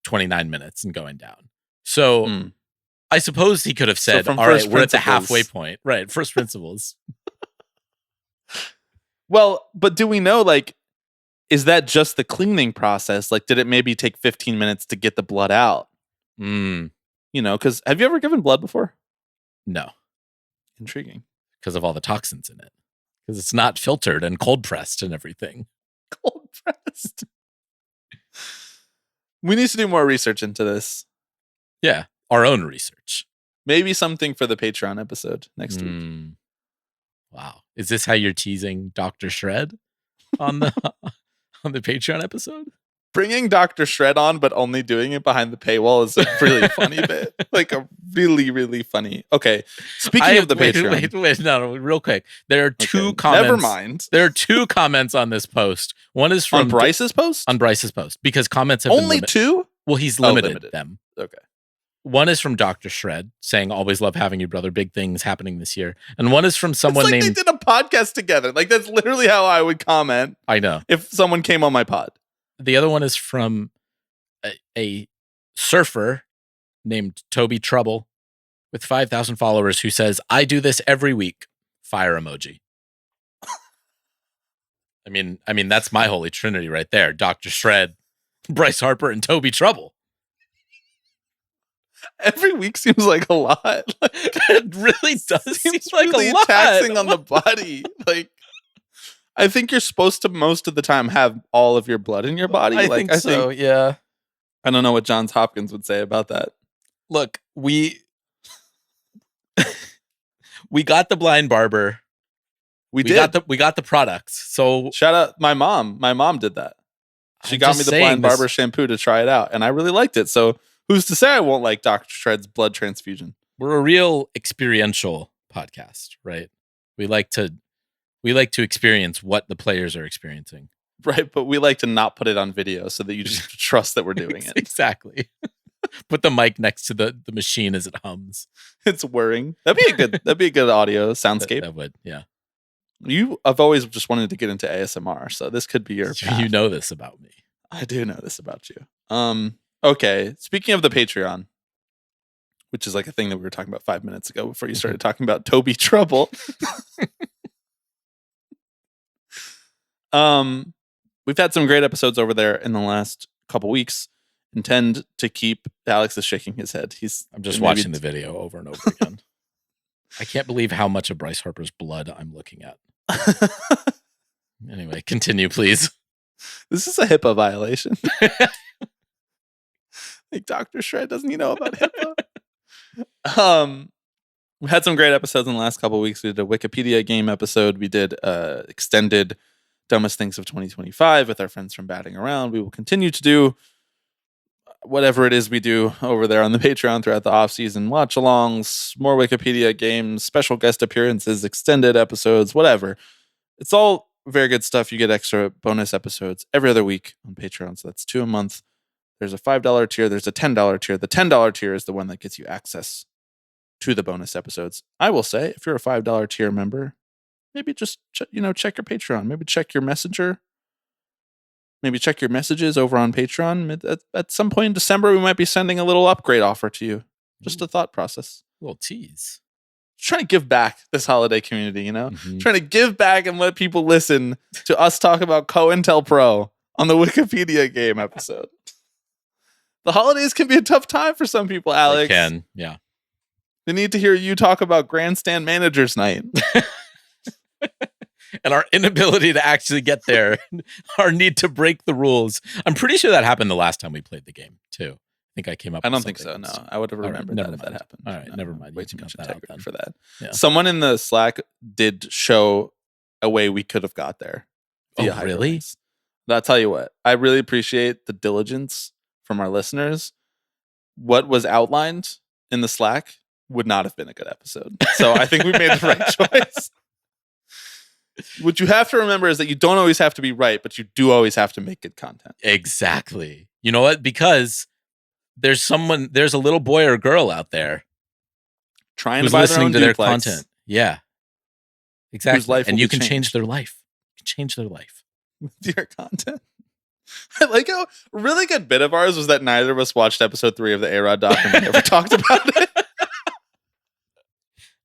29 minutes and going down. So I suppose he could have said, all right, we're at the halfway point. Right. First principles.
Well, but do we know, like, is that just the cleaning process? Like, did it maybe take 15 minutes to get the blood out? You know, because have you ever given blood before?
No.
Intriguing.
Because of all the toxins in it. Because it's not filtered and cold pressed and everything.
Cold pressed. We need to do more research into this.
Yeah. Our own research.
Maybe something for the Patreon episode next week.
Wow. Is this how you're teasing Dr. Shred? on the Patreon episode.
Bringing Dr. Shred on, but only doing it behind the paywall is a really funny bit. Like a really, really funny. Okay. Speaking of the Patreon.
Wait, no, real quick. There are two comments.
Never mind.
There are two comments on this post. One is from
on Bryce's post?
On Bryce's post. Because comments have
only
been
two?
Well, he's limited them.
Okay.
One is from Dr. Shred saying, always love having you, brother. Big things happening this year. And one is from someone
it's like
named...
they did a podcast together. Like, that's literally how I would comment.
I know.
If someone came on my pod.
The other one is from a surfer named Toby Trouble with 5,000 followers who says, I do this every week. Fire emoji. I mean, that's my holy trinity right there. Dr. Shred, Bryce Harper, and Toby Trouble.
Every week seems like a lot. Like,
it really does seem like
really
a lot.
Taxing on the body. Like, I think you're supposed to most of the time have all of your blood in your body.
I think so. Yeah.
I don't know what Johns Hopkins would say about that.
Look, we got the blind barber. We got the products. So
shout out my mom. My mom did that. She got me the blind barber shampoo to try it out, and I really liked it. So who's to say I won't like Dr. Shred's blood transfusion?
We're a real experiential podcast, right? We like to experience what the players are experiencing.
Right, but we like to not put it on video so that you just trust that we're doing it.
Exactly. Put the mic next to the machine as it hums.
It's whirring. That'd be a good audio soundscape.
That would, yeah.
I've always just wanted to get into ASMR, so this could be your path.
You know this about me.
I do know this about you. Okay. Speaking of the Patreon, which is like a thing that we were talking about 5 minutes ago before you started talking about Toby Trouble. We've had some great episodes over there in the last couple weeks. Intend to keep. Alex is shaking his head.
I'm just watching the video over and over again. I can't believe how much of Bryce Harper's blood I'm looking at. Anyway, continue, please.
This is a HIPAA violation. Like Dr. Shred, doesn't he know about HIPAA? We had some great episodes in the last couple of weeks. We did a Wikipedia game episode. We did extended Dumbest Things of 2025 with our friends from Batting Around. We will continue to do whatever it is we do over there on the Patreon throughout the off-season. Watch-alongs, more Wikipedia games, special guest appearances, extended episodes, whatever. It's all very good stuff. You get extra bonus episodes every other week on Patreon, so that's 2 a month. There's a $5 tier. There's a $10 tier. The $10 tier is the one that gets you access to the bonus episodes. I will say, if you're a $5 tier member, maybe just check your Patreon. Maybe check your Messenger. Maybe check your messages over on Patreon. At some point in December, we might be sending a little upgrade offer to you. Just a thought process.
A little tease.
Just trying to give back this holiday community, you know? Trying to give back and let people listen to us talk about COINTELPRO on the Wikipedia game episode. The holidays can be a tough time for some people, Alex.
They can, yeah.
They need to hear you talk about Grandstand Managers Night.
And our inability to actually get there, our need to break the rules. I'm pretty sure that happened the last time we played the game, too. I think I came up
I
with
don't think so, no. I would have remembered that if that happened.
All right, never mind.
Way too much integrity for that.
Yeah.
Someone in the Slack did show a way we could have got there.
Oh, really?
Hyperlinks. But I'll tell you what, I really appreciate the diligence from our listeners. What was outlined in the Slack would not have been a good episode. So I think we made the right choice. What you have to remember is that you don't always have to be right, but you do always have to make good content.
Exactly. You know what? Because there's a little boy or girl out there
trying
who's
to buy
listening to
their
their content. Yeah. Exactly. And you can change their life. You can change their life
with your content. I like how a really good bit of ours was that neither of us watched episode 3 of the A-Rod doc and we never talked about it.
I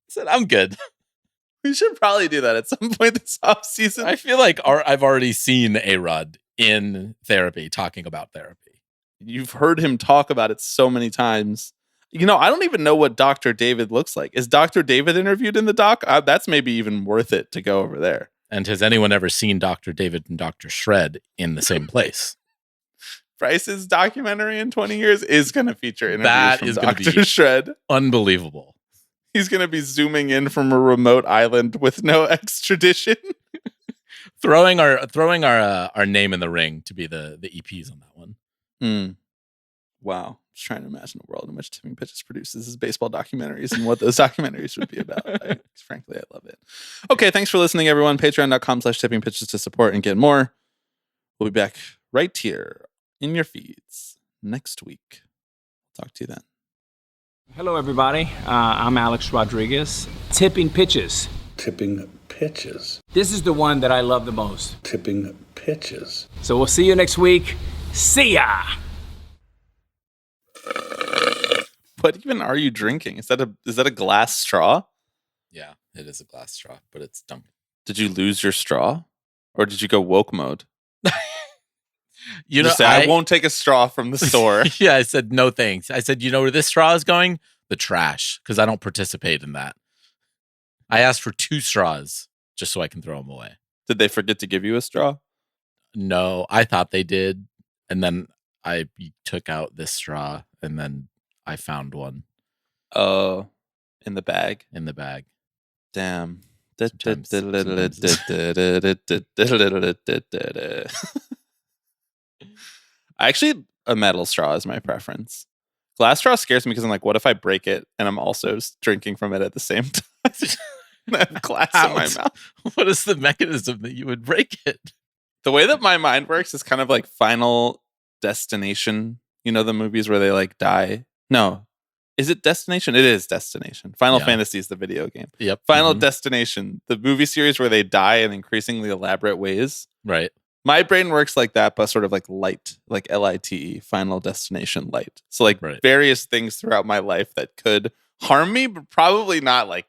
said, I'm good.
We should probably do that at some point this off season.
I feel like I've already seen A-Rod in therapy talking about therapy.
You've heard him talk about it so many times. You know, I don't even know what Dr. David looks like. Is Dr. David interviewed in the doc? That's maybe even worth it to go over there.
And has anyone ever seen Dr. David and Dr. Shred in the same place?
Bryce's documentary in 20 years is going to feature interviews
that
from
is
Dr. Shred.
Unbelievable.
He's going to be zooming in from a remote island with no extradition.
throwing our name in the ring to be the EPs on that one.
Wow. Just trying to imagine a world in which Tipping Pitches produces his baseball documentaries and what those documentaries would be about. Frankly, I love it. Okay, thanks for listening, everyone. Patreon.com/Tipping Pitches to support and get more. We'll be back right here in your feeds next week. Talk to you then.
Hello, everybody. I'm Alex Rodriguez. Tipping Pitches.
Tipping Pitches.
This is the one that I love the most.
Tipping Pitches.
So we'll see you next week. See ya!
What even are you drinking? Is that a glass straw?
Yeah, it is a glass straw, but it's Dunkin'.
Did you lose your straw? Or did you go woke mode?
You know,
say, I won't take a straw from the store.
Yeah, I said no thanks. I said, you know where this straw is going? The trash, because I don't participate in that. I asked for 2 straws just so I can throw them away.
Did they forget to give you a straw?
No, I thought they did. And then I took out this straw and then I found one.
Oh, in the bag?
In the bag.
Damn. Actually, a metal straw is my preference. Glass straw scares me because I'm like, what if I break it and I'm also drinking from it at the same time? I have glass in my mouth.
What is the mechanism that you would break it?
The way that my mind works is kind of like Final Destination. You know, the movies where they like die? No. Is it Destination? It is Destination. Final Fantasy is the video game.
Yep.
Final Destination, the movie series where they die in increasingly elaborate ways.
Right.
My brain works like that, but sort of like light, like LITE, Final Destination light. So like various things throughout my life that could harm me, but probably not like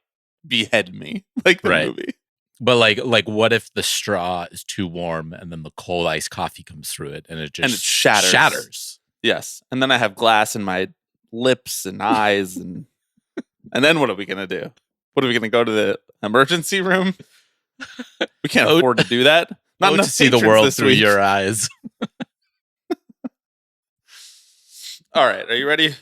behead me like the movie.
But like what if the straw is too warm and then the cold iced coffee comes through it and it just shatters.
Yes. And then I have glass in my lips and eyes and then what are we going to do? What are we going to go to the emergency room? We can't afford to do that. Not enough
to see the world through your eyes.
All right. Are you ready